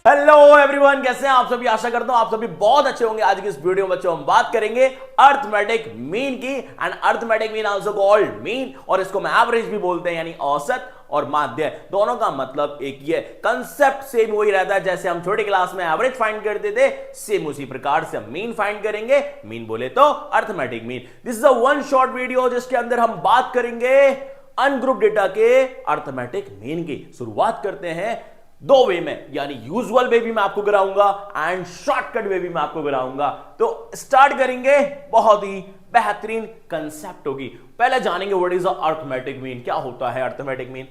Hello everyone, कैसे हैं आप सभी। आशा करता हूं आप सभी बहुत अच्छे होंगे। आज की इस वीडियो में बच्चों हम बात करेंगे अर्थमेटिक मीन की। And arithmetic mean also called mean, और इसको हम एवरेज भी बोलते हैं, यानी औसत और माध्य। दोनों का मतलब एक ही है, कंसेप्ट सेम वही रहता है। जैसे हम छोटी क्लास में एवरेज फाइंड करते थे, सेम उसी प्रकार से हम मीन फाइंड करेंगे। मीन बोले तो arithmetic mean. This is a one short video जिसके अंदर हम बात करेंगे अनग्रुप डेटा के अर्थमेटिक मीन की। शुरुआत करते हैं दो वे में, यानी यूजुअल वे भी मैं आपको कराऊंगा एंड शॉर्टकट वे भी मैं आपको कराऊंगा। तो स्टार्ट करेंगे, बहुत ही बेहतरीन कंसेप्ट होगी। पहले जानेंगे what is the arithmetic mean. क्या होता है arithmetic mean?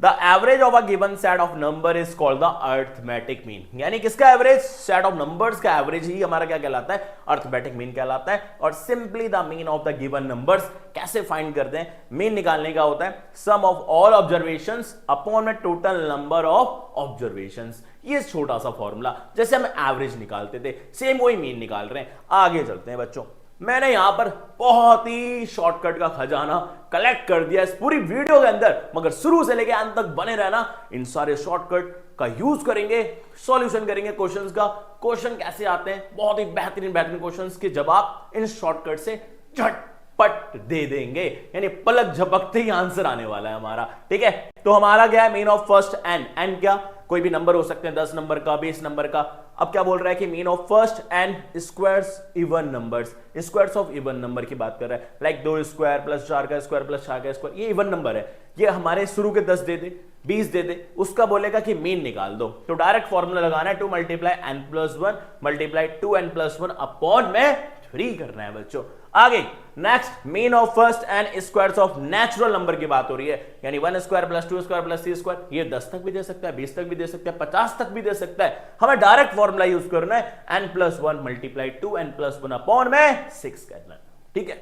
The average of a given set of number is called the arithmetic mean. यानी किसका एवरेज? सेट ऑफ नंबर्स का एवरेज ही हमारा क्या कहलाता है? अर्थमेटिक मीन कहलाता है। और simply the mean of the given numbers कैसे फाइंड करते हैं? मीन निकालने का होता है sum of all observations upon total number of observations. ये छोटा सा फॉर्मूला, जैसे हम एवरेज निकालते थे, सेम वही मीन निकाल रहे हैं। आगे चलते हैं बच्चों। मैंने यहां पर बहुत ही शॉर्टकट का खजाना कलेक्ट कर दिया इस पूरी वीडियो के अंदर, मगर शुरू से लेकर अंत तक बने रहना। इन सारे शॉर्टकट का यूज करेंगे, सॉल्यूशन करेंगे क्वेश्चंस का। क्वेश्चन कैसे आते हैं? बहुत ही बेहतरीन क्वेश्चंस के जवाब इन शॉर्टकट से झटपट दे देंगे, यानी पलक झपकते ही आंसर आने वाला है हमारा। ठीक है, तो हमारा क्या है? Mean of first n. N क्या? कोई भी नंबर हो सकते हैं, 10 नंबर का, 20 नंबर का। अब क्या बोल रहा है कि mean of first n squares even numbers. Squares of even number की बात कर रहा है, लाइक 2 स्क्वायर प्लस 4 का स्क्वायर प्लस 4 का स्क्वायर। ये इवन नंबर है। ये हमारे शुरू के 10 दे दे, 20 दे दे, उसका बोलेगा कि मीन निकाल दो। तो डायरेक्ट फॉर्मूला लगाना है 2 multiply n plus 1 multiply 2 n plus 1 upon में 3 करना है बच्चों। आगे next, mean of first n squares of natural number की बात हो रही है, यानी 1 square plus 2 square plus 3 square. ये 10 तक भी दे सकता है, 20 तक भी दे सकता है, 50 तक भी दे सकता है। हमें डायरेक्ट फॉर्मूला यूज करना है n plus 1 multiply 2 n plus 1 upon में 6 करना है। ठीक है,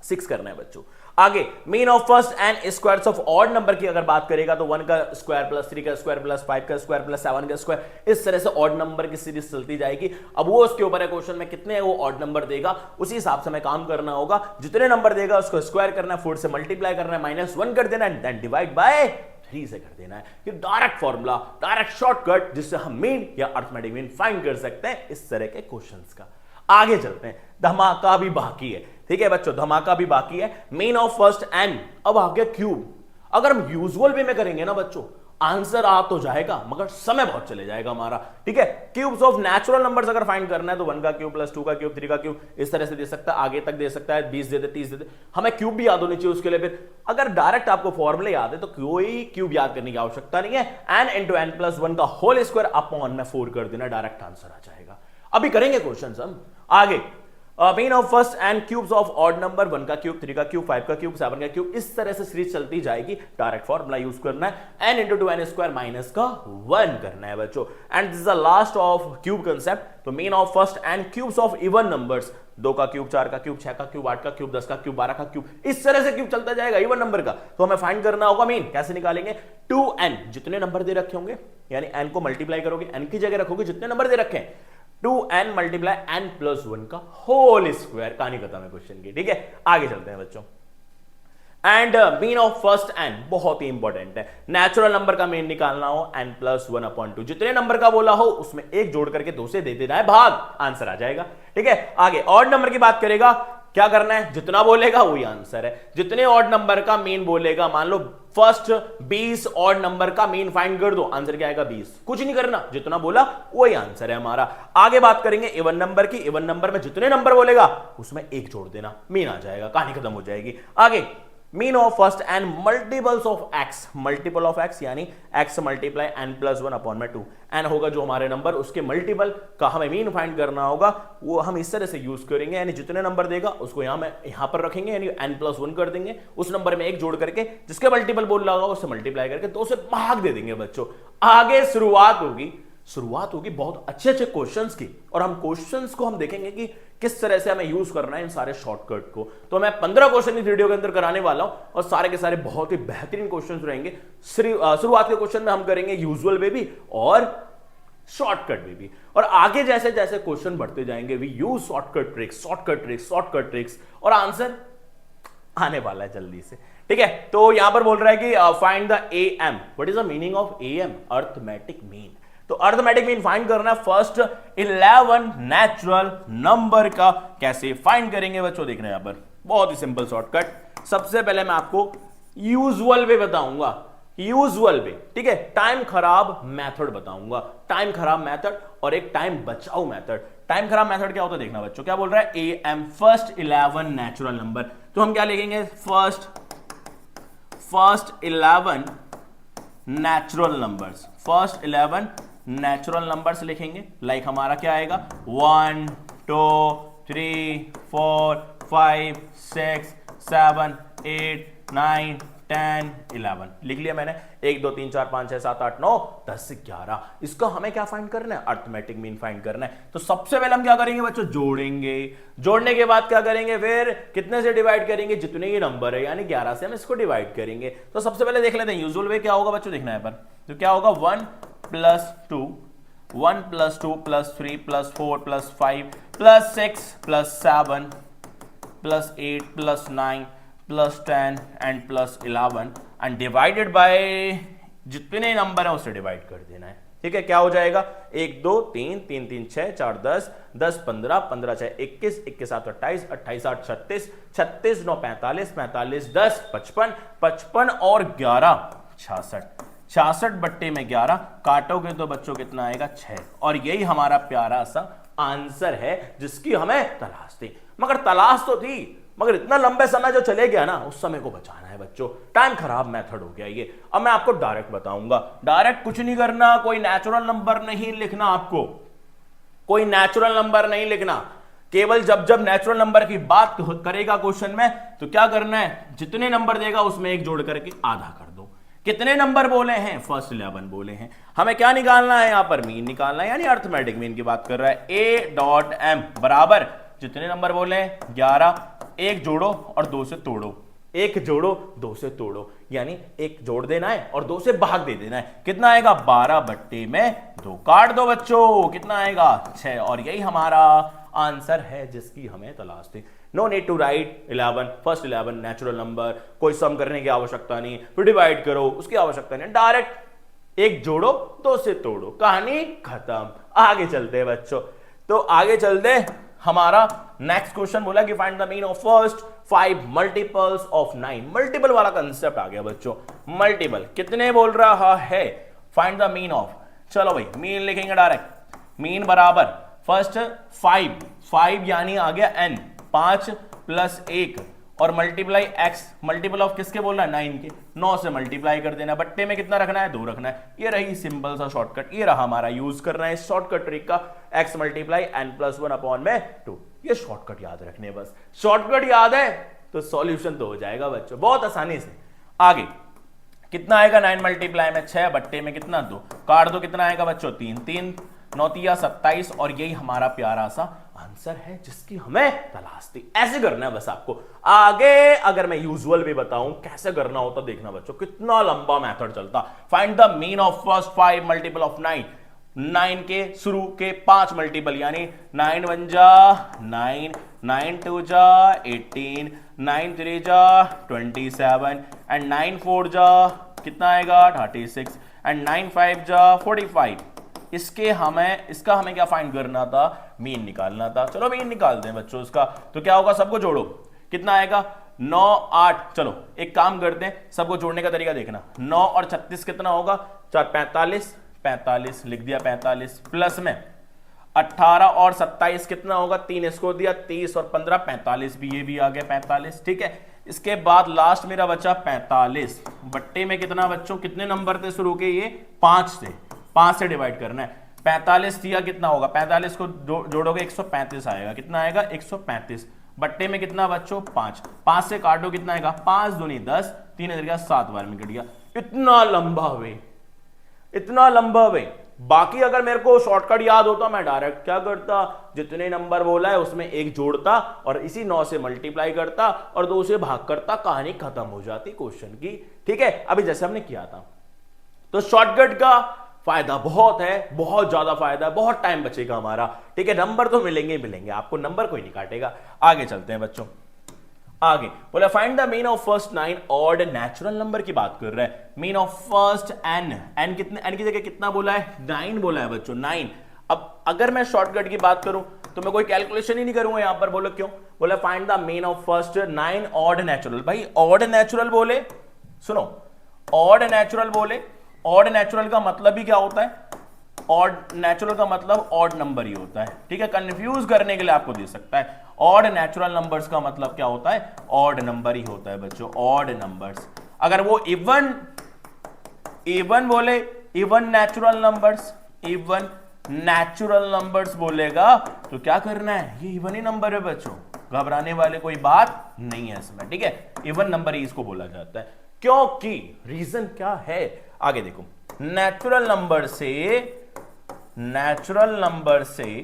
6 करना है बच्चों। आगे mean of first n squares of odd number की अगर बात करेगा तो 1 का स्क्वायर प्लस 3 का स्क्वायर प्लस 5 का स्क्वायर प्लस 7 का स्क्वायर, इस तरह से ऑड नंबर की सीरीज चलती जाएगी। अब वो उसके ऊपर है क्वेश्चन में कितने वो ऑड नंबर देगा, उसी हिसाब से हमें काम करना होगा। जितने नंबर देगा उसको स्क्वायर करना है, 4 से मल्टीप्लाई करना है, -1 कर देना है, देन डिवाइड बाय 3 से कर देना है। ये डायरेक्ट फॉर्मूला, डायरेक्ट शॉर्टकट जिससे हम मीन या अर्थमेटिक मीन फाइंड कर सकते हैं इस तरह के क्वेश्चंस का। आगे चलते हैं, धमाका भी बाकी है। ठीक है बच्चों, धमाका भी बाकी है। Mean of first n. अब आ गया क्यूब। अगर हम यूजुअल वे में करेंगे ना बच्चों, आंसर आ तो जाएगा मगर समय बहुत चले जाएगा हमारा। ठीक है, क्यूब्स ऑफ नेचुरल नंबर्स अगर फाइंड करना है तो 1 का क्यूब प्लस 2 का क्यूब 3 का क्यूब, इस तरह से दे सकता है, आगे तक दे सकता है, 20 दे दे, 30 दे दे। हमें क्यूब भी याद होनी चाहिए उसके लिए। फिर अगर डायरेक्ट आपको फॉर्मूले याद है तो कोई क्यूब याद करने की आवश्यकता नहीं है। एन इंटू एन प्लस 1 का होल स्क्वायर अपॉन में 4 कर देना, डायरेक्ट आंसर आ जाएगा। अभी करेंगे क्वेश्चन हम आगे। Mean of first n cubes of odd number, 1 का क्यूब 3 का क्यूब 5 का क्यूब 7 का क्यूब, इस तरह से सीरीज चलती जाएगी। डायरेक्ट फॉर्मूला यूज करना है, n into 2 n square minus का 1 करना है बच्चों। And this is the last of cube concept. तो mean of first n cubes of even numbers, 2 का क्यूब 4 का क्यूब 6 का क्यूब 8 का क्यूब 10 का क्यूब 12 का क्यूब, इस तरह से क्यूब चलता जाएगा इवन नंबर का। तो हमें फाइंड करना होगा मीन। कैसे निकालेंगे? 2n, जितने नंबर दे रखे होंगे, यानी n को मल्टीप्लाई करोगे, n की जगह रखोगे जितने नंबर दे रखे हैं, 2n मल्टीप्लाई n प्लस 1 का होल स्क्वायर। कहानी खत्म है क्वेश्चन की। ठीक है, आगे चलते हैं बच्चों। And mean of first n बहुत ही इंपॉर्टेंट है। नेचुरल नंबर का मीन निकालना हो n प्लस 1 अपॉन 2, जितने नंबर का बोला हो उसमें एक जोड़ करके 2 से दे देना है भाग, आंसर आ जाएगा। ठीक है, आगे ऑड नंबर की बात करेगा, क्या करना है? जितना बोलेगा वही आंसर है। जितने ऑड नंबर का मीन बोलेगा, मान लो फर्स्ट 20 ऑड नंबर का मीन फाइंड कर दो, आंसर क्या आएगा? 20। कुछ नहीं करना, जितना बोला वही आंसर है हमारा। आगे बात करेंगे इवन नंबर की। इवन नंबर में जितने नंबर बोलेगा उसमें एक जोड़ देना, मीन आ जाएगा, कहानी खत्म हो जाएगी। आगे mean of first n multiples of x. Multiple of x यानी x multiply n plus 1 upon में 2। एन होगा जो हमारे नंबर, उसके मल्टीपल का हमें मीन फाइंड करना होगा। वो हम इस तरह से यूज करेंगे, यानी जितने नंबर देगा उसको यहां पर रखेंगे, यानी एन प्लस 1 कर देंगे, उस नंबर में एक जोड़ करके जिसके मल्टीपल बोल रहा होगा उससे मल्टीप्लाई करके 2 से भाग दे देंगे बच्चों। आगे शुरुआत होगी बहुत अच्छे अच्छे क्वेश्चंस की, और हम क्वेश्चंस को हम देखेंगे कि किस तरह से हमें यूज करना है इन सारे शॉर्टकट को। तो मैं 15 क्वेश्चन इस वीडियो के अंदर कराने वाला हूं, और सारे के सारे बहुत ही बेहतरीन क्वेश्चंस रहेंगे। शुरुआत के क्वेश्चन में हम करेंगे यूजुअल वे भी और शॉर्टकट में भी, और आगे जैसे जैसे क्वेश्चन बढ़ते जाएंगे वी यूज शॉर्टकट ट्रिक्स, और आंसर आने वाला है जल्दी से। ठीक है, तो यहां पर बोल रहा है कि find the M. What is the meaning of M? Arithmetic mean. तो अर्थमेटिक मीन फाइंड करना है फर्स्ट 11 नेचुरल नंबर का। कैसे फाइंड करेंगे बच्चों, देखना यहां पर बहुत ही सिंपल शॉर्टकट। सबसे पहले मैं आपको यूजुअल वे बताऊंगा, यूजुअल वे, ठीक है, टाइम खराब मेथड बताऊंगा, टाइम खराब मेथड और एक टाइम बचाओ मेथड। टाइम खराब मेथड क्या होता है देखना बच्चों, क्या बोल रहा है, A M first 11 natural number. तो हम क्या लिखेंगे, first 11 natural numbers, first 11 natural numbers लिखेंगे। लाइक हमारा क्या आएगा, 1 2 3 4 5 6 7 8 9 10 11 लिख लिया मैंने। 1 2 3 4 5 6 7 8 9 10 11। इसका हमें क्या फाइंड करना है, अर्थमेटिक मीन फाइंड करना है। तो सबसे पहले हम क्या करेंगे बच्चों, जोड़ेंगे। जोड़ने के बाद क्या करेंगे, फिर कितने से डिवाइड करेंगे, जितने ही नंबर है यानी 11 से हम इसको डिवाइड करेंगे। तो सबसे पहले देख लेते हैं यूजुअल वे क्या होगा बच्चों, देखना है पर। तो क्या होगा, 1 + 2 1 + 2 + 3 + 4 + 5 + 6 + 7 + 8 + 9 + 10 and +11 एंड डिवाइडेड बाय जितने नंबर है उससे डिवाइड कर देना है। ठीक है, क्या हो जाएगा, 1 2 3 3 3 6 4 10 10 15 15 6 21 21 7 28 28 8 36 36 9 45 45 10 55 55 और 11 66 66 बट्टे में 11 काटोगे तो बच्चों कितना आएगा, 6। और यही हमारा प्यारा सा आंसर है जिसकी हमें तलाश थी। मगर तलाश तो थी, मगर इतना लंबे समय जो चले गया ना, उस समय को बचाना है बच्चों। टाइम खराब मेथड हो गया ये। अब मैं आपको डायरेक्ट बताऊंगा। डायरेक्ट कुछ नहीं करना, कोई नेचुरल नंबर नहीं लिखना, आपको कोई नेचुरल नंबर नहीं लिखना। केवल जब जब नेचुरल नंबर की बात करेगा क्वेश्चन में, तो क्या करना है, जितने नंबर देगा उसमें एक जोड़ करके आधा कर दो। कितने नंबर बोले हैं, फर्स्ट 11 बोले हैं। हमें क्या निकालना है, यहां पर मीन निकालना है, यानी अर्थमेटिक मीन की बात कर रहा है। A.M बराबर जितने नंबर बोले 11, एक जोड़ो और 2 से तोड़ो, एक जोड़ो 2 से तोड़ो, यानी एक जोड़ देना है और 2 से भाग दे देना है। कितना आएगा, 12 बट्टे में 2। काट दो बच्चों, कितना आएगा, 6। और यही हमारा आंसर है जिसकी हमें तलाश थी। No need to write 11 first 11 natural number, कोई सम करने की आवश्यकता नहीं, फिर डिवाइड करो उसकी आवश्यकता नहीं, डायरेक्ट एक जोड़ो 2 से तोड़ो, कहानी खत्म। आगे चलते हैं बच्चों, तो आगे चलते हमारा नेक्स्ट क्वेश्चन बोला कि find the mean of first 5 multiples of 9। Multiple वाला कंसेप्ट आ गया बच्चों। मल्टीपल कितने बोल रहा है, फाइंड द मीन ऑफ। चलो भाई मीन लिखेंगे डायरेक्ट। मीन बराबर फर्स्ट 5 यानी आ गया n, 5 + 1 और मल्टीप्लाई x। मल्टीपल ऑफ किसके बोल रहा है, 9 के। 9 से मल्टीप्लाई कर देना, बट्टे में कितना रखना है, 2 रखना है। ये रही सिंपल सा शॉर्टकट, ये रहा हमारा यूज करना है शॉर्टकट ट्रिक का, x × n+1/2। ये शॉर्टकट याद रखने, बस शॉर्टकट याद है तो सॉल्यूशन तो हो जाएगा बच्चों बहुत आसानी से। आगे कितना आएगा, 9 मल्टीप्लाई में 6 बट्टे में कितना, 2। काट दो, कितना आएगा बच्चों, 3 3 9 27। और यही हमारा प्यारा सा आंसर है जिसकी हमें तलाश थी। ऐसे करना है बस आपको। आगे अगर मैं यूजुअल भी बताऊं कैसे करना होता, देखना बच्चों कितना लंबा मेथड चलता। Find the mean of first 5 multiple of 9। 9 के शुरू के 5 मल्टीपल, यानी 9 1 जा 9, 9 2 जा 18, 9 3 जा 27 एंड 9 4 जा कितना आएगा, 36 एंड 9 5 जा 45। इसका हमें क्या फाइंड करना था, मीन निकालना था। चलो मीन निकालते हैं बच्चों इसका। तो क्या होगा, सबको जोड़ो, कितना आएगा, 9 8। चलो एक काम करते हैं, सबको जोड़ने का तरीका देखना। 9 और 36 कितना होगा, 4 45 45 लिख दिया 45, प्लस में 18 और 27 कितना होगा, 3 इसको दिया 30 और 15 45 भी, ये भी आ गया 45। ठीक है, इसके बाद लास्ट मेरा बचा 45 बट्टे में कितना बच्चों, कितने नंबर थे शुरू के, ये 5 से डिवाइड करना है। 45 दिया कितना होगा, 45 को जोड़ोगे 135 आएगा, कितना आएगा 135 बट्टे में कितना बच्चों, 5 से काटो कितना आएगा, 5 दूनी 10, 3 इधर गया 7 बार में कट गया। इतना लंबा वे। बाकी अगर मेरे को शॉर्टकट याद होता, मैं डायरेक्ट क्या करता, जितने नंबर बोला है उसमें एक जोड़ता और इसी 9 से मल्टीप्लाई करता और 2 से भाग करता, कहानी खत्म हो जाती क्वेश्चन की। ठीक है, अभी जैसे हमने किया था। तो शॉर्टकट का फायदा बहुत है, बहुत ज्यादा फायदा है, बहुत टाइम बचेगा हमारा। ठीक है, नंबर तो मिलेंगे आपको, नंबर कोई नहीं काटेगा। आगे चलते हैं बच्चों। आगे बोला find the mean of first 9 odd natural number की बात कर रहा है। मीन ऑफ फर्स्ट एन कितने, एन की जगह कितना बोला है, 9 बोला है बच्चों, 9। अब अगर मैं शॉर्टकट की बात करूं तो मैं कोई कैलकुलेशन ही नहीं करूंगा यहां पर। बोलो क्यों, बोला find the mean of first 9 odd natural. भाई ऑड नेचुरल बोले, सुनो, ऑड नेचुरल बोले, ऑड नेचुरल का मतलब ही क्या होता है, ऑड नेचुरल का मतलब ऑड नंबर ही होता है, ठीक है। कंफ्यूज करने के लिए आपको दे सकता है, ऑड नेचुरल नंबर्स का मतलब क्या होता है, ऑड नंबर ही होता है बच्चों, ऑड नंबर्स। अगर वो इवन बोले, even natural numbers, even natural numbers बोलेगा तो क्या करना है, ये इवन ही नंबर है बच्चों, घबराने वाले कोई बात नहीं है इसमें, ठीक है। इवन नंबर ही इसको बोला जाता है, क्योंकि रीजन क्या है, आगे देखो। नेचुरल नंबर से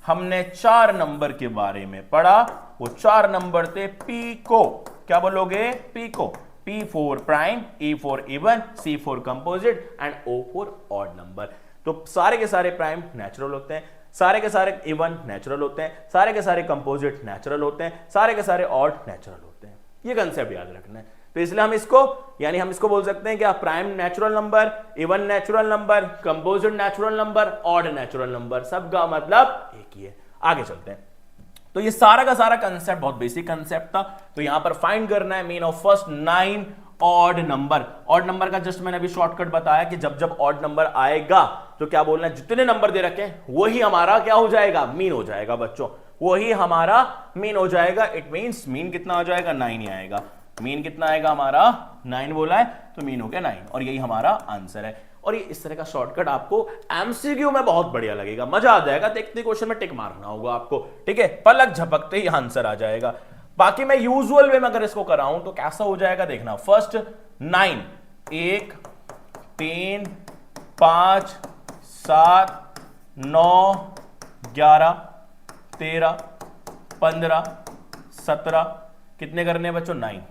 हमने 4 नंबर के बारे में पढ़ा, वो 4 नंबर थे पीको, क्या बोलोगे, PECO, P for prime, E for even, C for composite and O for odd number. तो सारे के सारे प्राइम नेचुरल होते हैं, सारे के सारे इवन नेचुरल होते हैं, सारे के सारे कंपोजिट नेचुरल होते हैं, सारे के सारे ऑड नेचुरल होते हैं। ये कंसेप्ट याद रखना है। तो इसलिए हम इसको, यानी हम इसको बोल सकते हैं क्या, prime natural number, even natural number, composite natural number, odd natural number, सबका मतलब एक ही है। आगे चलते हैं। तो ये सारा का सारा कंसेप्ट बहुत बेसिक कंसेप्ट था। तो यहां पर फाइंड करना है mean of first 9 odd number. Odd number का जस्ट मैंने अभी शॉर्टकट बताया कि जब जब ऑड नंबर आएगा तो क्या बोलना है, जितने नंबर दे रखे हैं वही हमारा क्या हो जाएगा, मीन हो जाएगा बच्चों, वही हमारा मीन हो जाएगा। इट मींस मीन कितना आ जाएगा, 9 ही आएगा। मीन कितना आएगा हमारा, 9 बोला है तो मीन हो गया 9, और यही हमारा आंसर है। और ये इस तरह का शॉर्टकट आपको एमसीक्यू में बहुत बढ़िया लगेगा, मजा आ जाएगा, देखते क्वेश्चन में टिक मारना होगा आपको, ठीक है, पलक झपकते ही आंसर आ जाएगा। बाकी मैं यूजुअल वे में अगर इसको कराऊं तो कैसा हो जाएगा देखना। फर्स्ट 9, 1 3 5 7 9 11 13 15 17, कितने करने बच्चों, 9।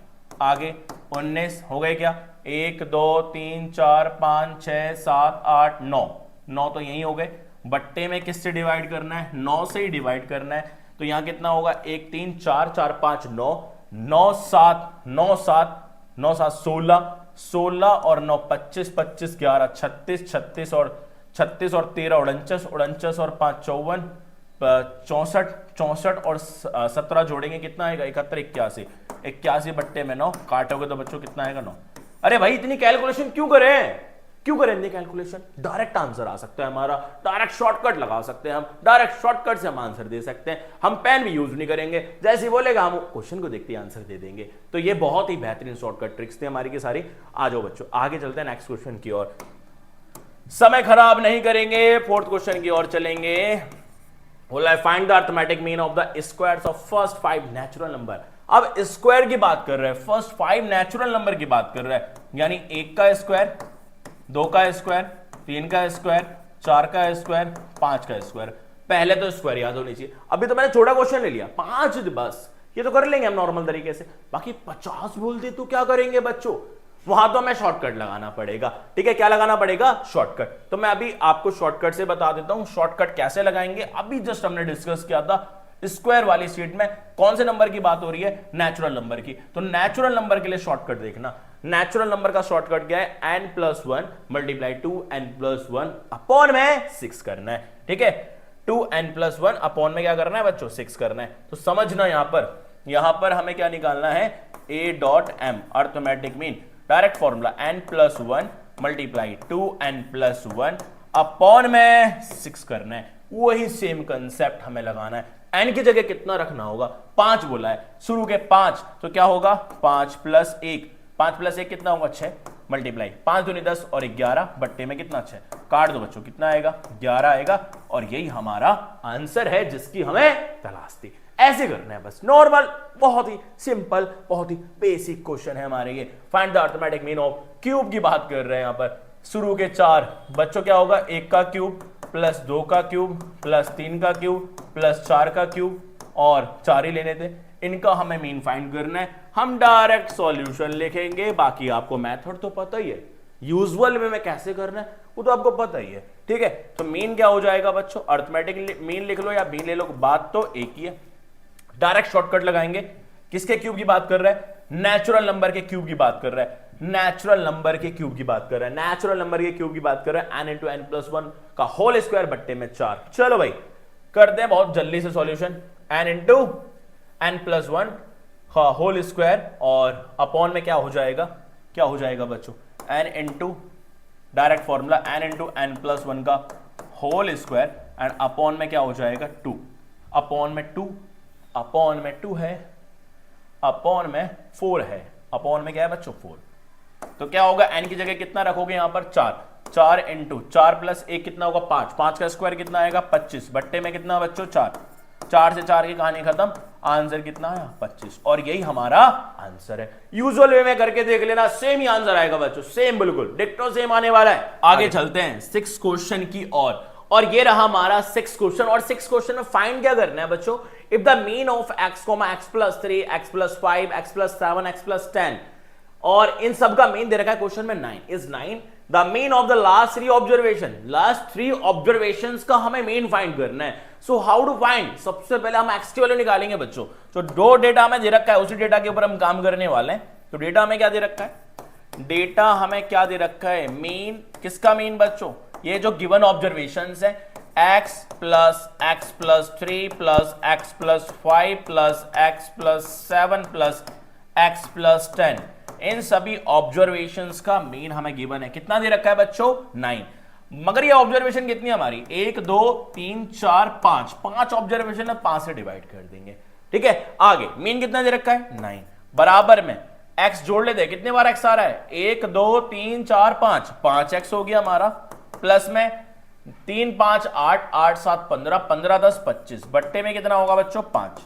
आगे 19 हो गए क्या, 1 2 3 4 5 6 7 8 9, 9 तो यही हो गए। बट्टे में किससे डिवाइड करना है, 9 से ही डिवाइड करना है। तो यहां कितना होगा, 1 3 4 4 5 9, 9 7 9 7 9 7 16, 16 और 9 25, 25 11 36, 36 और 36 और 13 49, 49 और 5 54, 64, 64 और 17 जोड़ेंगे कितना आएगा, 71, 81, 81 बट्टे में 9 काटोगे तो बच्चों कितना आएगा, 9। अरे भाई इतनी कैलकुलेशन क्यों करें, क्यों करें इतनी कैलकुलेशन, डायरेक्ट आंसर आ सकता है हमारा, डायरेक्ट शॉर्टकट लगा सकते हैं हम, डायरेक्ट शॉर्टकट से हम आंसर दे सकते हैं, हम पेन भी यूज नहीं करेंगे, जैसे ही बोलेगा हम क्वेश्चन को देखते ही आंसर दे देंगे। तो ये बहुत ही बेहतरीन शॉर्टकट ट्रिक्स थी हमारी की सारी। आ जाओ बच्चों आगे चलते हैं नेक्स्ट क्वेश्चन की ओर, समय खराब नहीं करेंगे, फोर्थ क्वेश्चन की ओर चलेंगे। बोला है find the arithmetic mean of the squares of first 5 natural number. अब स्क्वायर की बात कर रहे हैं, फर्स्ट 5 नेचुरल नंबर की बात कर रहे हैं, यानी 1 का स्क्वायर, 2 का स्क्वायर, 3 का स्क्वायर, 4 का स्क्वायर, 5 का स्क्वायर। पहले तो स्क्वायर याद होनी चाहिए। अभी तो मैंने छोटा क्वेश्चन ले लिया, 5 बस, ये तो कर लेंगे हम नॉर्मल तरीके से। बाकी 50 बोलते तो क्या करेंगे बच्चों, वहां तो हमें शॉर्टकट लगाना पड़ेगा, ठीक है। क्या लगाना पड़ेगा, शॉर्टकट। तो मैं अभी आपको शॉर्टकट से बता देता हूं, शॉर्टकट कैसे लगाएंगे। अभी जस्ट हमने डिस्कस किया था स्क्वायर वाली शीट में, कौन से नंबर की बात हो रही है, नेचुरल नंबर की। तो नेचुरल नंबर के लिए शॉर्टकट देखना, नेचुरल नंबर का शॉर्टकट क्या है, n+1 मल्टीप्लाई 2n+1 अपॉन में 6 करना है, ठीक है। 2n+1 अपॉन में क्या करना है बच्चों, 6 करना है। तो समझना यहां पर हमें क्या निकालना है, a.m arithmetic mean, direct formula n+1 multiply 2n+1 upon में 6 करना है। वही सेम कंसेप्ट हमें लगाना है। n की जगह कितना रखना होगा, 5 बोला है, शुरू के 5, तो क्या होगा 5 + 1, 5 + 1 कितना होगा 6, मल्टीप्लाई 5 दूनी 10 और 11 बट्टे में कितना 6, काट दो बच्चों, कितना आएगा 11 आएगा। और यही हमारा आंसर है जिसकी हमें तलाश थी। ऐसे करना है बस, नॉर्मल, बहुत ही सिंपल, बहुत ही बेसिक क्वेश्चन है हमारे ये। Find the arithmetic mean of cube की बात कर रहे हैं यहां पर। शुरू के 4 बच्चों क्या होगा, 1 का क्यूब प्लस 2 का क्यूब प्लस 3 का क्यूब प्लस 4 का क्यूब, और 4 ही लेने थे। इनका हमें मीन फाइंड करना है, हम डायरेक्ट सॉल्यूशन लिखेंगे। बाकी आपको मेथड तो पता ही है, यूजुअल में कैसे करना है वो तो आपको पता ही है, ठीक है। तो मीन क्या हो जाएगा बच्चों, अरिथमेटिक मीन लिख लो या बी ले लो, बात तो एक ही है। डायरेक्ट शॉर्टकट लगाएंगे, किसके क्यूब की बात कर रहा है? नेचुरल नंबर के क्यूब की बात कर रहा है, नेचुरल नंबर के क्यूब की बात कर रहा है, नेचुरल नंबर के क्यूब की बात कर रहा है। n into n plus one का होल स्क्वायर बट्टे में 4। चलो भाई करते हैं बहुत जल्दी से solution. n into n plus one का होल स्क्वायर और अपॉन में क्या हो जाएगा, क्या हो जाएगा बच्चों? n into direct formula n into n plus one का होल स्क्वायर एंड अपॉन में क्या हो जाएगा? 2। अपॉन में 2, अपॉन में 2 है, अपॉन में 4 है, अपॉन में क्या है बच्चों? 4। तो क्या होगा? n की जगह कितना रखोगे यहां पर? 4। 4 इंटू 4 प्लस 1 कितना होगा? 5। 5 का स्क्वायर कितना आएगा? 25। बट्टे में कितना बच्चों? 4। 4 से 4 की कहानी खत्म। आंसर कितना है? 25। और यही हमारा आंसर है। यूजुअल वे में करके देख लेना, सेम ही आंसर आएगा बच्चों, सेम, बिल्कुल डिक्टो सेम आने वाला है। आगे चलते हैं 6 क्वेश्चन की और ये रहा हमारा 6 क्वेश्चन। और 6 क्वेश्चन में फाइंड क्या करना है बच्चों? If the mean of x, x plus 3, x plus 5, x plus 7, x plus 10 और इन सब का मीन दे रखा है क्वेश्चन में 9 is 9 the mean of the last 3 observation. Last 3 observations का हमें मीन फाइंड करना है। So how to find? सबसे पहले हम x की वैल्यू निकालेंगे बच्चों। तो दो डेटा हमें दे रखा है, उसी डेटा के ऊपर हम काम करने वाले हैं। तो डेटा हमें क्या दे रखा है? डेटा हमें क्या दे रखा है? मीन। किसका मीन बच्चों? ये जो गिवन ऑब्जर्वेशंस है, x plus 3 plus x plus 5 plus x plus 7 plus x plus 10, इन सभी ऑब्जर्वेशंस का मीन हमें गिवन है। कितना दे रखा है बच्चों? 9। मगर ये ऑब्जर्वेशन कितनी हमारी? 1 2 3 4 5 5 ऑब्जर्वेशन है, 5 से डिवाइड कर देंगे। ठीक है, आगे मीन कितना दे रखा है? 9। बराबर में x जोड़ लेते हैं। कितने बार x आ रहा है? 1 2 3 4 5, 5x हो गया हमारा। प्लस में 3 5 8 8 7 15 15 10 25, बट्टे में कितना होगा बच्चों? 5।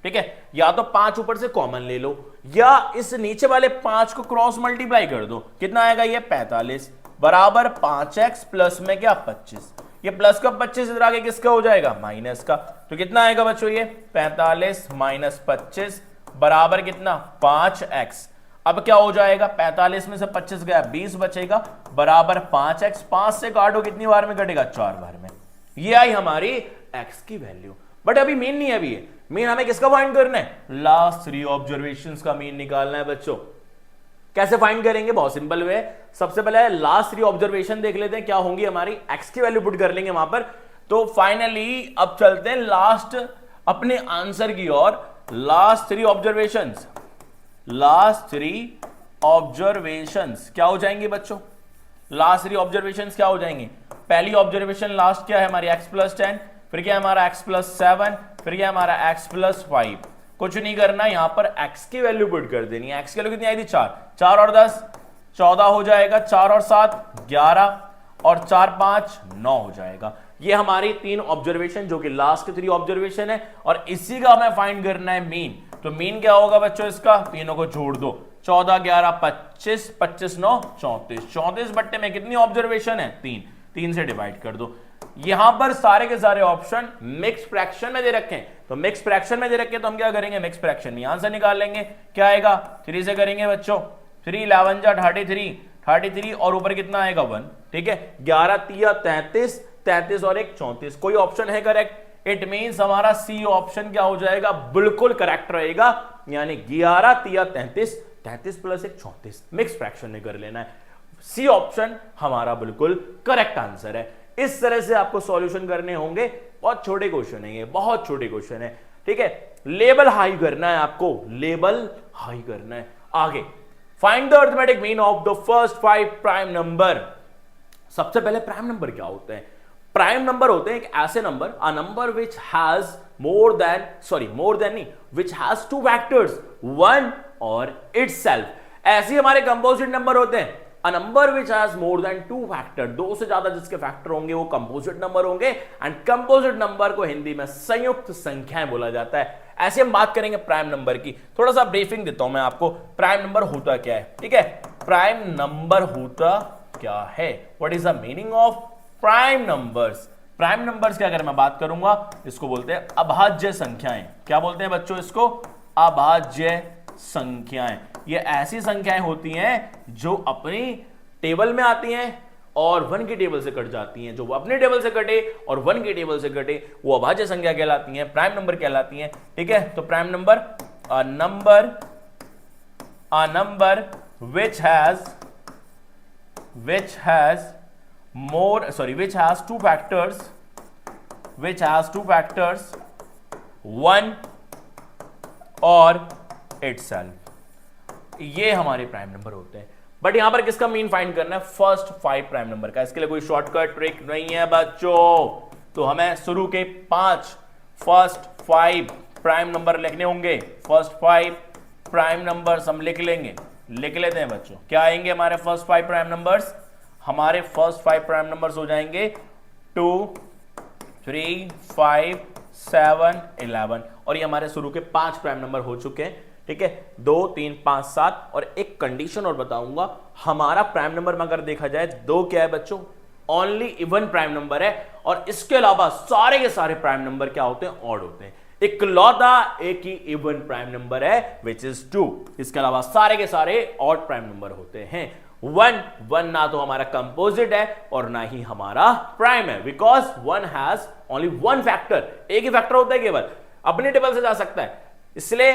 ठीक है, या तो 5 ऊपर से कॉमन ले लो या इस नीचे वाले 5 को क्रॉस मल्टीप्लाई कर दो। कितना आएगा ये? 45 बराबर 5x प्लस में क्या? 25। ये प्लस का 25 इधर आगे किसका हो जाएगा? माइनस का। तो कितना आएगा बच्चों? ये 45 माइनस 25 बराबर कितना? 5x। अब क्या हो जाएगा? 45 में से 25 गया, 20 बचेगा बराबर 5x। 5 से काटो, कितनी बार में कटेगा? 4 बार में। ये आई हमारी x की वैल्यू। बट अभी मीन नहीं है, अभी है मीन हमें किसका फाइंड करना है? लास्ट 3 ऑब्जर्वेशंस का मीन निकालना है बच्चों। कैसे फाइंड करेंगे? बहुत सिंपल वे। सबसे पहले लास्ट 3 ऑब्जर्वेशन देख लेते हैं क्या होंगी हमारी। x की वैल्यू पुट कर लेंगे वहां पर। तो फाइनली अब चलते हैं लास्ट अपने आंसर की ओर। लास्ट 3 ऑब्जर्वेशंस, लास्ट 3 ऑब्जर्वेशंस क्या हो जाएंगे बच्चों? लास्ट 3 ऑब्जर्वेशंस क्या हो जाएंगे? पहली ऑब्जर्वेशन लास्ट क्या है हमारी? x प्लस 10, फिर क्या हमारा x प्लस 7, फिर क्या हमारा x प्लस 5। कुछ नहीं करना, यहां पर x की वैल्यू पुट कर देनी है। x की वैल्यू कितनी आई थी? 4। 4 और 10 14 हो जाएगा, 4 और 7 11 और 4 5 9 हो जाएगा। ये हमारी 3 ऑब्जर्वेशन जो कि लास्ट 3 ऑब्जर्वेशन है और इसी का हमें फाइंड करना है मीन। तो मीन क्या होगा बच्चों इसका? तीनों को जोड़ दो। 14 11 25 25 9 34। 34 बट्टे में कितनी ऑब्जर्वेशन है? 3। 3 से डिवाइड कर दो। यहां पर सारे के सारे ऑप्शन मिक्स फ्रैक्शन में दे रखे हैं। तो मिक्स फ्रैक्शन में दे रखे तो हम क्या करेंगे? मिक्स फ्रैक्शन में यहां से निकाल लेंगे। क्या आएगा? 3 से करेंगे बच्चों। 3 11 जा 33 और ऊपर कितना आएगा? 1। ठीक है, 11 3 33, 33 और 1 34। कोई ऑप्शन है करेक्ट? इट मींस हमारा सी ऑप्शन क्या हो जाएगा? बिल्कुल करेक्ट रहेगा। यानी 11 3 33, 33 प्लस 1 34। मिक्स फ्रैक्शन में कर लेना है। सी ऑप्शन हमारा बिल्कुल करेक्ट आंसर है। इस तरह से आपको सॉल्यूशन करने होंगे। बहुत छोटे क्वेश्चन है ये, बहुत छोटे क्वेश्चन है। ठीक है, लेवल हाई करना है आपको, लेवल हाई करना है। आगे find the arithmetic mean of the first 5 prime number. सबसे पहले प्राइम नंबर क्या होते हैं? प्राइम नंबर होते हैं एक ऐसे number, a number which has more than नहीं, विच हैज 2 फैक्टर्स 1 और इटसेल्फ। ऐसे हमारे कंपोजिट नंबर होते हैं। A number which has more than 2 factor, 2 से ज्यादा जिसके फैक्टर होंगे वो कंपोजिट नंबर होंगे। एंड कंपोजिट नंबर को हिंदी में संयुक्त संख्याएं बोला जाता है। ऐसे हम बात करेंगे प्राइम नंबर की। थोड़ा सा ब्रीफिंग देता हूं मैं आपको, प्राइम नंबर होता क्या है। ठीक है, प्राइम नंबर होता क्या है? What is the meaning of prime numbers? Prime numbers की अगर मैं बात करूंगा, इसको बोलते हैं अभाज्य संख्याएं। क्या बोलते हैं बच्चों इसको? अभाज्य संख्याएं। ये ऐसी संख्याएं होती हैं जो अपनी टेबल में आती हैं और 1 की टेबल से कट जाती हैं। जो अपने टेबल से कटे और 1 की टेबल से कटे वो अभाज्य संख्या कहलाती हैं, प्राइम नंबर कहलाती हैं। ठीक है, तो prime number a number which has two factors, 1 और itself, ये हमारे प्राइम नंबर होते हैं। बट यहां पर किसका मीन फाइंड करना है? फर्स्ट 5 प्राइम नंबर का। इसके लिए कोई शॉर्टकट ट्रिक नहीं है बच्चों, तो हमें शुरू के 5 फर्स्ट 5 प्राइम नंबर लिखने होंगे। फर्स्ट 5 प्राइम नंबर्स हम लिख लेंगे, लिख लेते हैं बच्चों। क्या आएंगे हमारे फर्स्ट 5 प्राइम नंबर्स? हमारे फर्स्ट 5 प्राइम नंबर्स हो जाएंगे 2, 3, 5, 7, 11, और ये हमारे शुरू के 5 प्राइम नंबर हो चुके हैं। ठीक है, 2, 3, 5, 7, और एक कंडीशन और बताऊंगा। हमारा प्राइम नंबर में अगर देखा जाए 2 क्या है बच्चों? ओनली इवन प्राइम नंबर है, और इसके अलावा सारे के सारे प्राइम नंबर क्या होते हैं? ऑड होते हैं। इकलौता एक ही इवन प्राइम नंबर है विच इज 2, इसके अलावा सारे के सारे ऑड प्राइम नंबर होते हैं। 1 ना तो हमारा कंपोजिट है और ना ही हमारा प्राइम है, बिकॉज 1 हैज ओनली 1 फैक्टर, एक ही फैक्टर होता है केवल, अपने टेबल से जा सकता है। इसलिए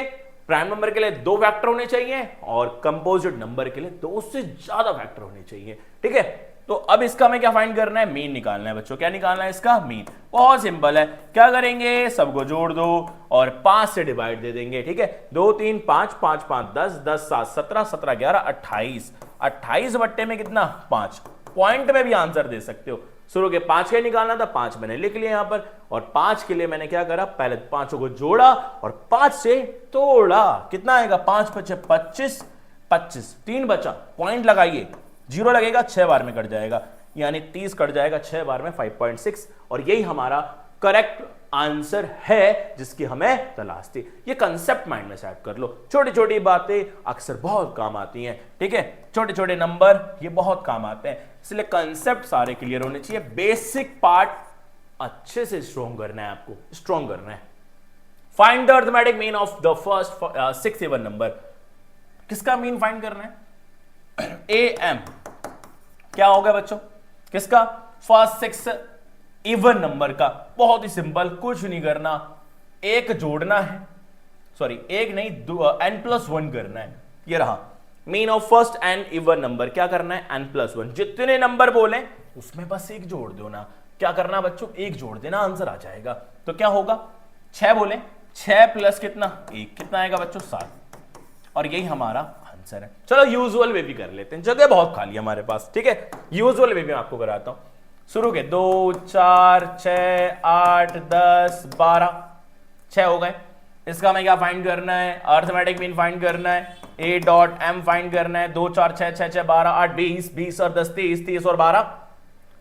प्राइम नंबर के लिए 2 फैक्टर होने चाहिए और कंपोजिट नंबर के लिए 2 से ज्यादा फैक्टर होने चाहिए। ठीक है, तो अब इसका हमें क्या फाइंड करना है? मीन निकालना है बच्चों। क्या निकालना है इसका? मीन। बहुत सिंपल है, क्या करेंगे? सबको जोड़ दो और 5 से डिवाइड दे देंगे। ठीक है, 2, 3, 5, 5, 5, 10, 10, 7, 17, 17, 11, 28, 28 बट्टे में कितना? 5। पॉइंट में भी आंसर दे सकते हो। शुरू के 5 का निकालना था, 5 मैंने लिख लिया यहां पर, और 5 के लिए मैंने क्या करा? पहले 5 को जोड़ा और 5 से तोड़ा। कितना आएगा? 5, 5, 25, 25, 3 बचा। पॉइंट लगाइए, 0 लगेगा 6 बार में कट जाएगा, यानी 30 कट जाएगा 6 बार में 5.6, और यही हमारा करेक्ट आंसर है जिसकी हमें तलाश थी। ये कंसेप्ट माइंड में सेट कर लो। छोटी छोटी बातें अक्सर बहुत काम आती हैं। ठीक है, छोटे छोटे नंबर ये बहुत काम आते हैं, इसलिए कंसेप्ट सारे क्लियर होने चाहिए। बेसिक पार्ट अच्छे से स्ट्रॉन्ग करना है, आपको स्ट्रॉन्ग करना है। Find the arithmetic mean of the first 6 even number. किसका मीन फाइंड करना है? AM क्या होगा बच्चों? किसका? फर्स्ट 6 इवन नंबर का। बहुत ही सिंपल, कुछ नहीं करना, एक जोड़ना है, सॉरी एक नहीं, n+1 करना है। ये रहा mean of first n even number. क्या करना है? n+1। जितने नंबर बोले उसमें बस एक जोड़ दो ना। क्या करना बच्चों? एक जोड़ देना, आंसर आ जाएगा। तो क्या होगा? 6 बोले, 6 प्लस कितना? 1, कितना आएगा बच्चों? 7, और यही हमारा आंसर है। चलो यूजुअल वे भी कर लेते हैं, जगह बहुत खाली है हमारे पास। ठीक है, यूजुअल वे भी मैं आपको कराता हूं। शुरू के 2, 4, 6, 8, 10, 12, 6 हो गए। इसका हमें क्या फाइंड करना है? अरिथमेटिक मीन फाइंड करना है। A.M फाइंड करना है। 2, 4, 6, 6, 6, 12, 8, 20, 20 और 10, 30, 30 और 12,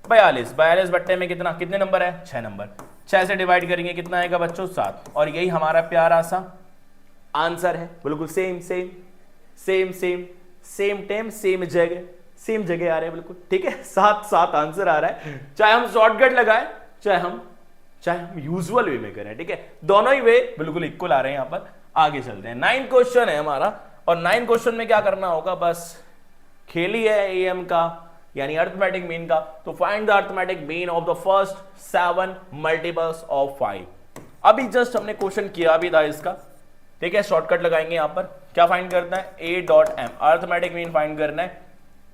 42, 42 बट्टे में कितना? कितने नंबर है? 6 नंबर। 6 से डिवाइड करेंगे, कितना आएगा बच्चों? 7, और यही हमारा प्यारा सा आंसर है। बिल्कुल same same same same same time same जगह, सेम जगह आ रहे हैं बिल्कुल। ठीक है, 7 7 आंसर आ रहा है, चाहे हम शॉर्टकट लगाए चाहे हम यूजुअल वे में करें। ठीक है, दोनों ही वे बिल्कुल इक्वल आ रहे हैं। यहां पर आगे चलते हैं। 9 क्वेश्चन है हमारा, और 9 क्वेश्चन में क्या करना होगा? बस खेल ही है AM का, यानी अरिथमेटिक मीन का। तो find the arithmetic mean of the first 7 multiples of 5। अभी जस्ट हमने क्वेश्चन किया भी था इसका। ठीक है, शॉर्टकट लगाएंगे यहां पर। क्या फाइंड करना है? A.M अरिथमेटिक मीन फाइंड करना है।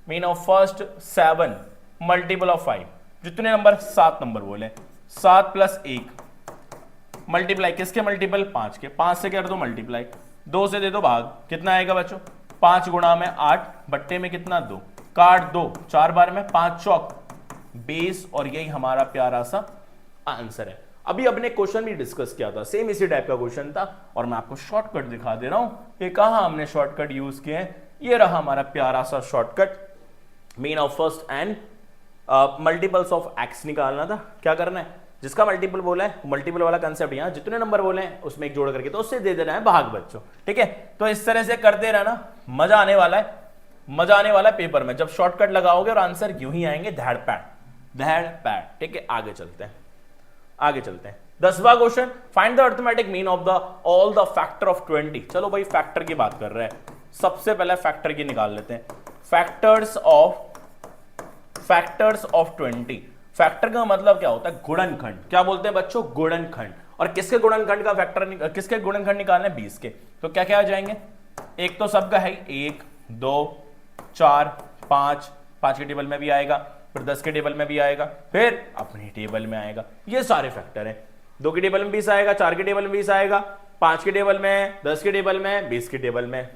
Mean of first 7 multiple of 5। जितने नंबर? 7 नंबर बोले। 7 प्लस 1 मल्टीप्लाई किसके? मल्टीपल 5 के। 5 से कर दो मल्टीप्लाई, 2 से दे दो भाग, कितना आएगा बच्चों? 5 गुणा में 8 बट्टे में कितना? 2, काट 2, 4 बार में 5 चौक 20, और यही हमारा प्यारा सा आंसर है। अभी अपने क्वेश्चन भी डिस्कस किया था, सेम इसी टाइप का क्वेश्चन था, और मैं आपको शॉर्टकट दिखा दे रहा हूं कि कहां हमने शॉर्टकट यूज किए हैं। ये रहा हमारा प्यारा सा shortcut. Mean of first and multiples of x निकालना था। क्या करना है? जिसका मल्टीपल बोला है, मल्टीपल वाला कंसेप्ट, यहां जितने नंबर बोले हैं उसमें एक जोड़ करके तो उससे दे देना है भाग बच्चों। ठीक है, तो इस तरह से करते रहना, मजा आने वाला है, मजा आने वाला है पेपर में जब शॉर्टकट लगाओगे और आंसर यूं ही आएंगे धैड़ पैड। ठीक है, आगे चलते हैं, आगे चलते हैं। 10वां question, find the arithmetic mean of the all the factor of 20। चलो भाई फैक्टर की बात कर रहे हैं, सबसे पहले फैक्टर की निकाल लेते हैं। Factors of 20। फैक्टर का मतलब क्या होता है? गुणनखंड। क्या बोलते हैं बच्चों? गुणनखंड। और किसके गुणनखंड का फैक्टर, किसके गुणनखंड निकालने 20 के, तो क्या क्या आ जाएंगे, एक तो सबका है 1 2 4 5, 5 के टेबल में भी आएगा, फिर 10 के टेबल में भी आएगा, फिर अपने टेबल में आएगा, ये सारे फैक्टर हैं। 2 के टेबल में 20 आएगा, 4 के टेबल में 20 आएगा, 5 के टेबल में, 10 के टेबल में, 20 के टेबल में।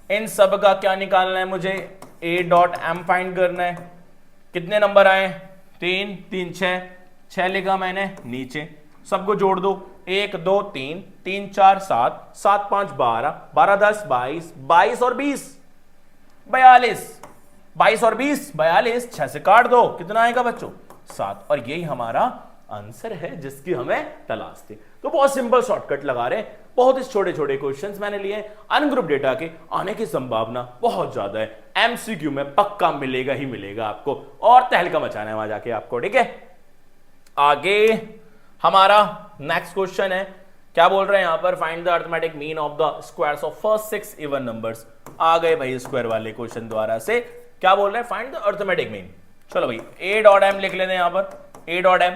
इन सब का क्या निकालना है मुझे, ए डॉट एम फाइंड करना है। कितने नंबर आए, 3 3 6 लिखा मैंने नीचे, सबको जोड़ दो, 1 2 3 3 4 7 7 5 12 12 10 22 22 और 20 42, 22 और 20 42, 6 से काट दो, कितना आएगा बच्चों 7। और यही हमारा आंसर है जिसकी हमें तलाश थी। तो बहुत सिंपल शॉर्टकट लगा रहे, बहुत ही छोटे छोटे क्वेश्चंस मैंने लिए। अनग्रुप डेटा के आने की संभावना बहुत ज्यादा है, एमसीक्यू में पक्का मिलेगा ही मिलेगा आपको, और तहलका मचाना है वहां जाके आपको, ठीक है। आगे हमारा नेक्स्ट क्वेश्चन है, क्या बोल रहे हैं यहां पर, find the arithmetic mean of the squares of first 6 even numbers. आ गए भाई स्क्वायर वाले क्वेश्चन द्वारा से, क्या बोल रहे हैं, फाइंड द अरिथमेटिक मीन। चलो भाई ए डॉट एम लिख लेते हैं यहां पर, ए डॉट एम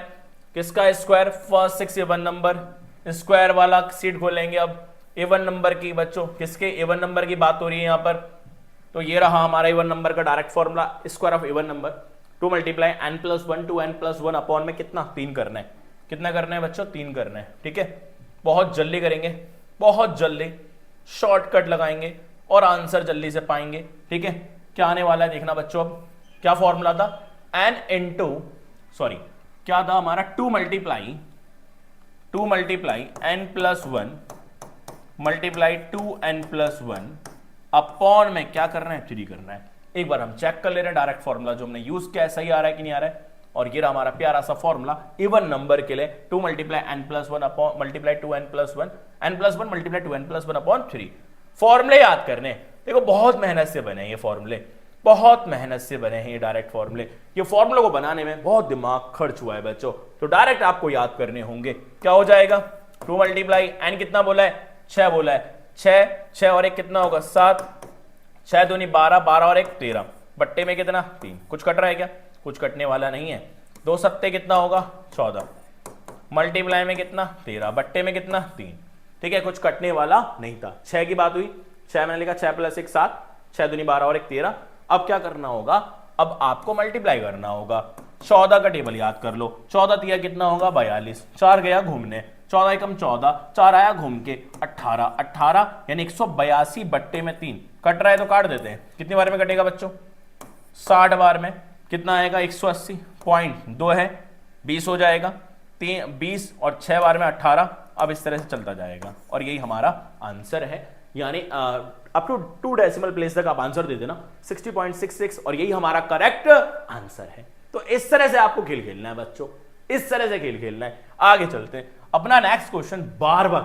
किसका, square first 6 even number, square वाला सीट खोलेंगे अब, इवन नंबर की बच्चों, किसके इवन नंबर की बात हो रही है यहां पर, तो ये रहा हमारा इवन नंबर का direct formula, square of even number 2 multiply n+1 two n+1 upon में कितना 3 करना है, कितना करना है बच्चों 3 करना है, ठीक है। बहुत जल्दी करेंगे, बहुत जल्दी शॉर्टकट लगाएंगे और आंसर जल्दी से पाएंगे, ठीक है। क्या आने वाला है देखना बच्चों, अब क्या फॉर्मूला था, क्या था हमारा 2 multiply n+1 multiply 2n+1 upon में क्या करना है 3 करना है। एक बार हम चेक कर ले रहे हैं डायरेक्ट फॉर्मूला जो हमने यूज किया है सही आ रहा है कि नहीं आ रहा है, और ये रहा हमारा प्यारा सा फॉर्मूला इवन नंबर के लिए, 2 multiply n+1 upon multiply 2n+1 n+1 multiply 2n+1 upon 3। फॉर्मूले याद करने, देखो बहुत मेहनत से बने ये फॉर्मूले, बहुत मेहनत से बने हैं ये डायरेक्ट फॉर्मूले। ये फॉर्मूले को बनाने में बहुत दिमाग खर्च हुआ है बच्चों, तो डायरेक्ट आपको याद करने होंगे। क्या हो जाएगा, 2 मल्टीप्लाई n कितना बोला है 6 बोला है, 6 और 1 कितना होगा 7, 6 दूनी 12, 12 और 1 13, बट्टे में कितना 3, कुछ कट रहा है क्या, कुछ कटने वाला नहीं है। 2 सत्ते कितना होगा 14, मल्टीप्लाई में कितना 13, बट्टे में कितना 3, ठीक है, कुछ कटने वाला नहीं था। 6 की बात हुई, 6 मैंने लिखा 6 + 1 7, 6 दूनी 12 और 1 13। अब क्या करना होगा, अब आपको मल्टीप्लाई करना होगा, 14 का टेबल याद कर लो, 14 तिया कितना होगा 42, 4 गया घूमने, 14 एकम 14, 4 आया घूम के 18 यानी 182 बट्टे में 3, कट रहा है तो काट देते हैं, कितनी बार में कटेगा बच्चों 60 बार में, कितना आएगा 180.2 है 20 हो जाएगा, 20 और 6 बार में 18। अब इस तरह से चलता जाएगा और यही हमारा आंसर है, यानी अप टू 2 डेसिमल प्लेस तक आप आंसर दे देना 60.66 और यही हमारा करेक्ट आंसर है। तो इस तरह से आपको खेल खेलना है बच्चों, इस तरह से खेल खेलना है। आगे चलते हैं, अपना नेक्स्ट क्वेश्चन 12वां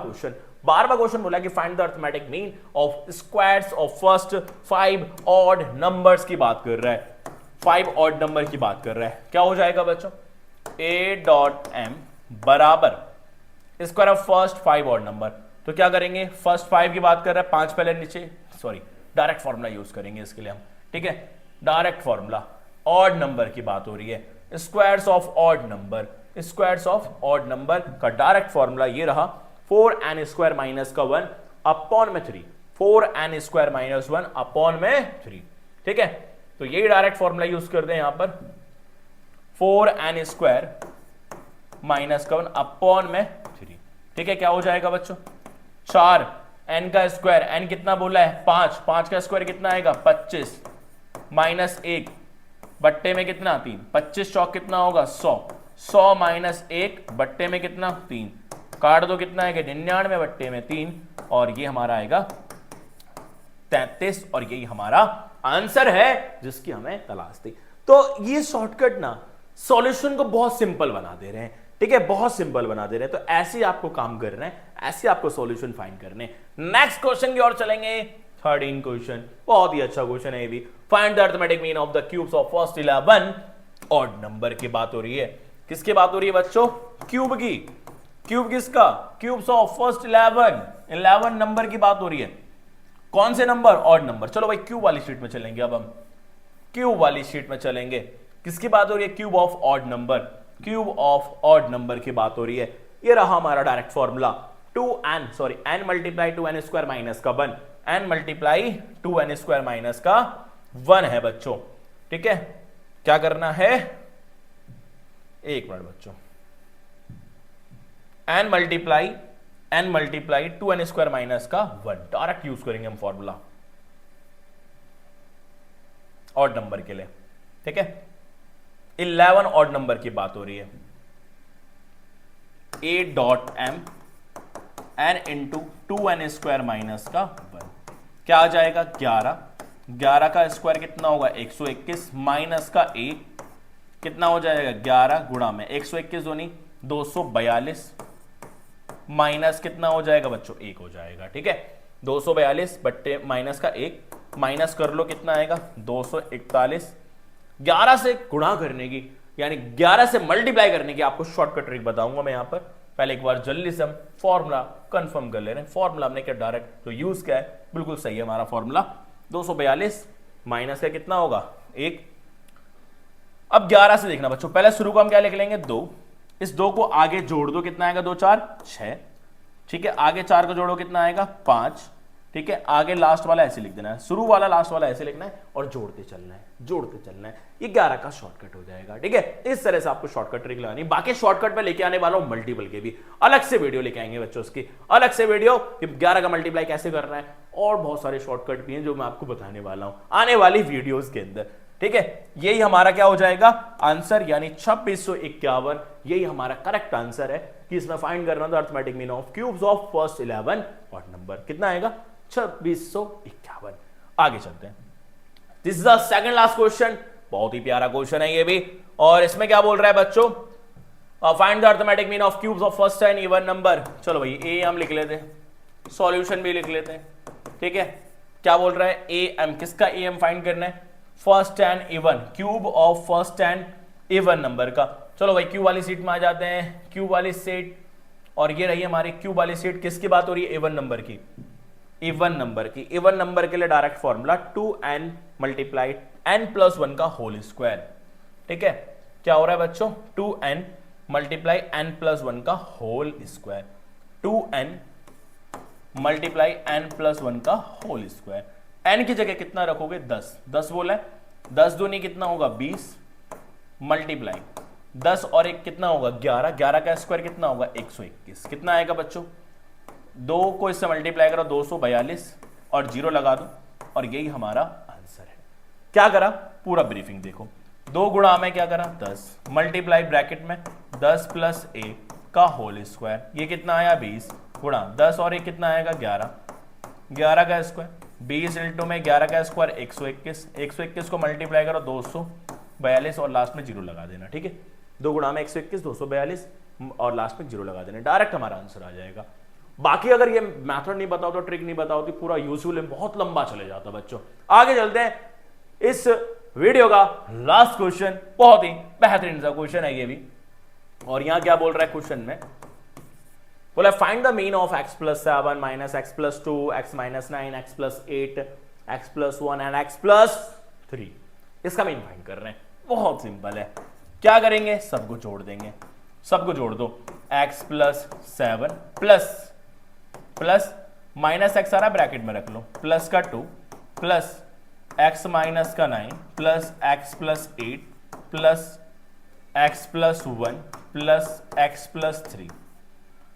क्वेश्चन बोला कि find the arithmetic mean of squares of first 5 odd numbers की बात कर रहा है, 5 ऑड नंबर की बात कर रहा है। क्या हो जाएगा बच्चों, a.m बराबर square of first 5 odd number. तो क्या करेंगे, फर्स्ट 5 की बात कर रहा है, 5 पहले नीचे, डायरेक्ट फॉर्मूला यूज करेंगे इसके लिए हम, ठीक है, डायरेक्ट फॉर्मूला। ऑड नंबर की बात हो रही है, squares of odd number, squares of odd number का डायरेक्ट फॉर्मूला ये रहा 4n² माइनस का 1 अपॉन में 3, 4n² माइनस 1 अपॉन में 3, ठीक है। तो यही डायरेक्ट फॉर्मूला यूज कर दें यहां पर, 4n² माइनस का 1 अपॉन में 3, ठीक है। क्या हो जाएगा बच्चों, 4 n का स्क्वायर, n कितना बोला है 5, 5 का स्क्वायर कितना आएगा 25 माइनस 1 बट्टे में कितना 3, 25 चौक कितना होगा 100, 100 माइनस 1 बट्टे में कितना 3, काट दो कितना आएगा 99 बट्टे में 3 और ये हमारा आएगा 33 और यही हमारा आंसर है जिसकी हमें तलाश थी। तो ये शॉर्टकट ना सॉल्यूशन को बहुत सिंपल बना दे रहे हैं, ठीक है, बहुत सिंपल बना दे रहे हैं। तो ऐसे आपको काम करना है, ऐसे आपको सॉल्यूशन फाइंड करने। नेक्स्ट क्वेश्चन की ओर चलेंगे, 13 क्वेश्चन, बहुत ही अच्छा क्वेश्चन है ये भी। Find the arithmetic mean of the cubes of first 11 odd number की बात हो रही है। किसकी बात हो रही है बच्चों, क्यूब की। क्यूब किसका, क्यूब्स ऑफ फर्स्ट 11 नंबर की बात हो रही है। कौन से नंबर, ऑड नंबर। चलो भाई क्यूब वाली शीट में चलेंगे, अब हम क्यूब वाली शीट में चलेंगे। किसकी बात हो रही है, cube of odd number, cube of odd number की बात हो रही है। ये रहा हमारा direct formula 2n multiply 2n square minus का 1, n multiply 2n square minus का 1 है बच्चों। ठीक है, क्या करना है, एक मिनट बच्चों, n multiply 2n square minus का 1 डायरेक्ट यूज करेंगे हम फॉर्मूला ऑड नंबर के लिए। ठीक है, 11 ऑड नंबर की बात हो रही है। a.m n into 2n square minus का 1 क्या आ जाएगा 11, 11 का स्क्वायर कितना होगा 121 माइनस का 1 कितना हो जाएगा 11 गुणा में 121 दूनी 242 माइनस कितना हो जाएगा बच्चों 1 हो जाएगा। ठीक है, 242 बट्टे माइनस का 1 माइनस कर लो कितना आएगा 241। 11 से गुणा करने की यानी 11 से मल्टीप्लाई करने की आपको शॉर्टकट ट्रिक बताऊंगा मैं यहां पर। पहले एक बार जल्दी से हम फॉर्मूला कंफर्म कर ले रहे हैं। फॉर्मूला हमने क्या डायरेक्ट जो यूज किया है बिल्कुल सही है हमारा फॉर्मूला। 242 माइनस का कितना होगा 1। अब 11 से देखना बच्चों, पहले शुरू को हम क्या लिख लेंगे 2, इस 2 को आगे जोड़ दो कितना आएगा 2 4 6। ठीक है, आगे 4 को जोड़ो कितना आएगा 5। ठीक है, आगे लास्ट वाला ऐसे लिख देना है, शुरू वाला लास्ट वाला ऐसे लिखना है और जोड़ते चलना है, जोड़ते चलना है। ये 11 का शॉर्टकट हो जाएगा। ठीक है, इस तरह से आपको शॉर्टकट ट्रिक लगानी। बाकी शॉर्टकट में लेके आने वाला हूं मल्टीपल के भी अलग से वीडियो लेके आएंगे बच्चों, उसकी अलग से वीडियो कि 11 का मल्टीप्लाई कैसे करना है और बहुत सारे शॉर्टकट भी हैं जो मैं आपको बताने वाला हूं आने वाली वीडियोज के अंदर। ठीक है, यही हमारा क्या हो जाएगा आंसर, यानी 2651 यही हमारा करेक्ट आंसर है कि इसमें फाइंड करना था arithmetic mean of cubes of first 11 odd number. कितना आएगा 2651। आगे चलते हैं, this is the second last question. बहुत ही प्यारा क्वेश्चन है ये भी, और इसमें क्या बोल रहा है बच्चों, find the arithmetic mean of cubes of first 10 even number. चलो भाई ए हम लिख लेते हैं, सॉल्यूशन भी लिख लेते हैं। ठीक है, क्या बोल रहा है ए एम, किसका ए एम फाइंड करना है first 10 even, cube of first 10 even number का। चलो भाई क्यूब वाली सीट में आ जाते हैं, क्यूब वाली सीट, और ये रही हमारी क्यूब वाली सीट। किसकी बात हो रही है इवन नंबर की, इवन नंबर की। इवन नंबर के लिए direct formula 2n multiply n plus 1 का होल स्क्वायर। ठीक है, क्या हो रहा है बच्चों 2n मल्टीप्लाई n प्लस 1 का whole square, 2n multiply n plus 1 का होल स्क्वायर। n की जगह कितना रखोगे 10, 10 बोला है, 10 दूनी कितना होगा 20 मल्टीप्लाई 10 और 1 कितना होगा 11, 11 का स्क्वायर कितना होगा 121। कितना आएगा बच्चों 2 को इससे मल्टीप्लाई करो 242 और 0 लगा दो और यही हमारा आंसर है। क्या करा पूरा ब्रीफिंग देखो, 2 गुणा में क्या करा 10 मल्टीप्लाई ब्रैकेट में 10 प्लस 1 का होल स्क्वायर, ये कितना आया 20 गुणा 10 और 1 कितना आएगा 11, 11 का स्क्वायर 20 इंटू में 11 का स्क्वायर 121, 121 को मल्टीप्लाई करो 242 और लास्ट में 0 लगा देना। ठीक है, 2 गुणा में 121 242 और लास्ट में 0 लगा देना, डायरेक्ट हमारा आंसर आ जाएगा। बाकी अगर ये मेथड नहीं बताओ तो ट्रिक नहीं बताओ तो पूरा यूजुअल बहुत लंबा चले जाता बच्चों। आगे चलते हैं, इस वीडियो का लास्ट क्वेश्चन बहुत ही बेहतरीन सा क्वेश्चन है ये भी, और यहां क्या बोल रहा है क्वेश्चन में, बोला find the mean of x plus 7 minus x plus 2 x minus 9 x plus 8 x plus 1 and x plus 3। इसका मीन फाइंड कर रहे हैं, बहुत सिंपल है। क्या करेंगे सबको जोड़ देंगे, सबको जोड़ दो, x plus 7 plus plus minus x आ रहा ब्रैकेट में रख लो, प्लस का 2 प्लस x माइनस का 9 plus x plus 8 plus x plus 1 plus x plus 3।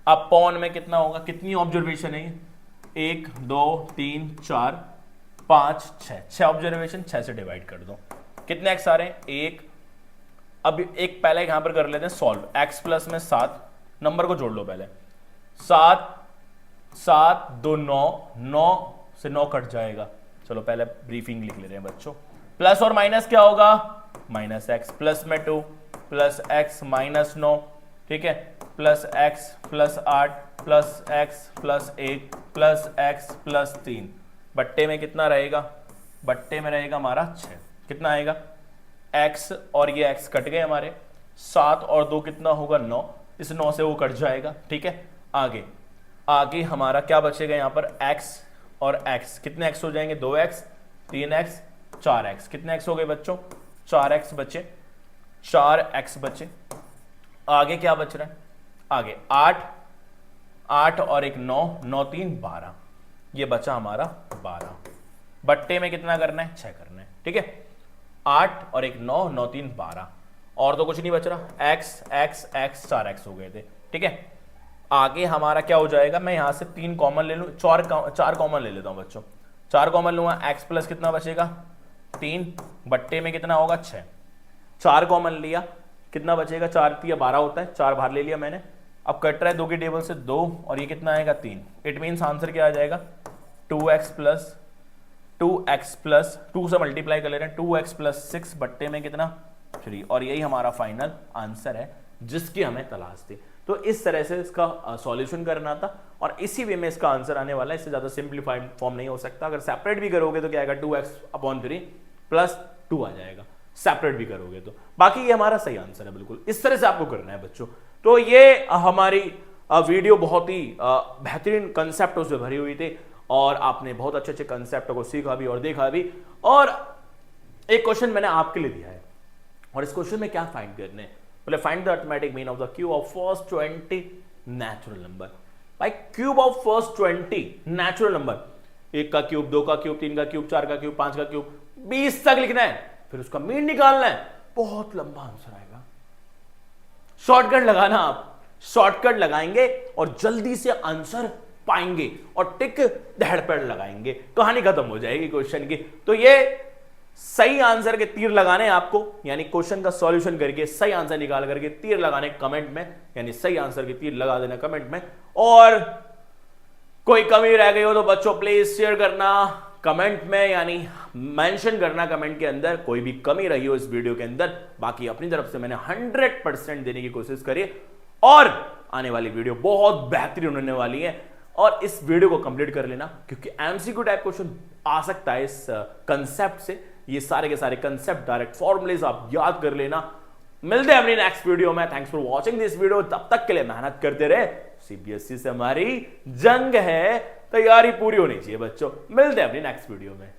अब पॉन में कितना होगा, कितनी ऑब्जर्वेशन है ये 1 2 3 4 5 6, 6 ऑब्जर्वेशन, 6 से डिवाइड कर दो, कितने x आ रहे हैं 1। अब एक पहले यहां पर कर लेते हैं सॉल्व, x प्लस में 7, नंबर को जोड़ लो पहले, 7 7 2 9, 9 से 9 कट जाएगा। चलो पहले ब्रीफिंग लिख ले रहे हैं बच्चों, प्लस और माइनस क्या होगा माइनस x, प्लस में 2 प्लस x माइनस 9, ठीक है, plus x plus 8 plus x plus 1 plus x plus 3, बट्टे में कितना रहेगा, बट्टे में रहेगा हमारा 6, कितना आएगा x और ये x कट गए हमारे, 7 और 2 कितना होगा 9, इस 9 से वो कट जाएगा। ठीक है, आगे आगे हमारा क्या बचेगा यहाँ पर x और x, कितने x हो जाएंगे 2x 3x 4x, कितने x हो गए बच्चों 4x बचे, 4x बचे। आगे क्या बच रहा है आगे 8, 8 और एक 9, 9 3 12, ये बचा हमारा 12। बट्टे में कितना करना है, 6 करना है, ठीक है। 8 और एक 9, 9 3 12, और तो कुछ नहीं बच रहा, x x x 4x हो गए थे, ठीक है। आगे हमारा क्या हो जाएगा, मैं यहां से 3 कॉमन ले लूं, 4 कॉमन ले लेता हूं बच्चों, 4 कॉमन लूंगा, x प्लस कितना बचेगा 3, बट्टे में कितना होगा 6, 4 कॉमन लिया, कितना बचेगा 4 3 12 होता है, 4 बाहर ले लिया मैंने। अब कट रहा है 2 की टेबल से 2, और ये कितना आएगा 3। इट मीन्स आंसर क्या आ जाएगा 2x प्लस 2 से मल्टीप्लाई कर ले रहे हैं, 2x प्लस 6 बट्टे में कितना 3, और यही हमारा फाइनल आंसर है जिसकी हमें तलाश थी। तो इस तरह से इसका सॉल्यूशन करना था, और इसी वे में इसका आंसर आने वाला है, इससे ज्यादा सिंप्लीफाइड फॉर्म नहीं हो सकता। अगर सेपरेट भी करोगे तो क्या आएगा 2x/3 प्लस 2 आ जाएगा, सेपरेट भी करोगे तो। बाकी ये हमारा सही आंसर है, बिल्कुल इस तरह से आपको करना है बच्चों। तो ये हमारी वीडियो बहुत ही बेहतरीन कंसेप्टों से भरी हुई थी, और आपने बहुत अच्छे अच्छे कंसेप्टों को सीखा भी और देखा भी। और एक क्वेश्चन मैंने आपके लिए दिया है, और इस क्वेश्चन में क्या फाइंड करने, बोले find the arithmetic mean of the cube of first 20 natural number. भाई cube of first 20 natural number, 1 का क्यूब, 2 का क्यूब, 3 का क्यूब, 4 का क्यूब, 5 का क्यूब, 20 तक लिखना है, फिर उसका मीन निकालना है। बहुत लंबा आंसर आएगा। शॉर्टकट लगाना, आप शॉर्टकट लगाएंगे और जल्दी से आंसर पाएंगे, और टिक धड़पड़ लगाएंगे, कहानी खत्म हो जाएगी क्वेश्चन की। तो ये सही आंसर के तीर लगाने आपको, यानी क्वेश्चन का सॉल्यूशन करके सही आंसर निकाल करके तीर लगाने कमेंट में, यानी सही आंसर के तीर लगा देना कमेंट में। और कोई कमी रह गई हो तो बच्चों प्लीज शेयर करना कमेंट में, यानी मेंशन करना कमेंट के अंदर कोई भी कमी रही हो इस वीडियो के अंदर। बाकी अपनी तरफ से मैंने 100% देने की कोशिश करी, और आने वाली वीडियो बहुत बेहतरीन होने वाली है। और इस वीडियो को कंप्लीट कर लेना, क्योंकि एमसीक्यू टाइप क्वेश्चन आ सकता है इस कंसेप्ट से। ये सारे के सारे कंसेप्ट, डायरेक्ट फॉर्मूलेज आप याद कर लेना। मिलते हैं अपनी नेक्स्ट वीडियो में। Thanks for watching this video. तब तक के लिए मेहनत करते रहे, सीबीएसई से हमारी जंग है, तैयारी पूरी होनी चाहिए बच्चों। मिलते हैं अपनी नेक्स्ट वीडियो में।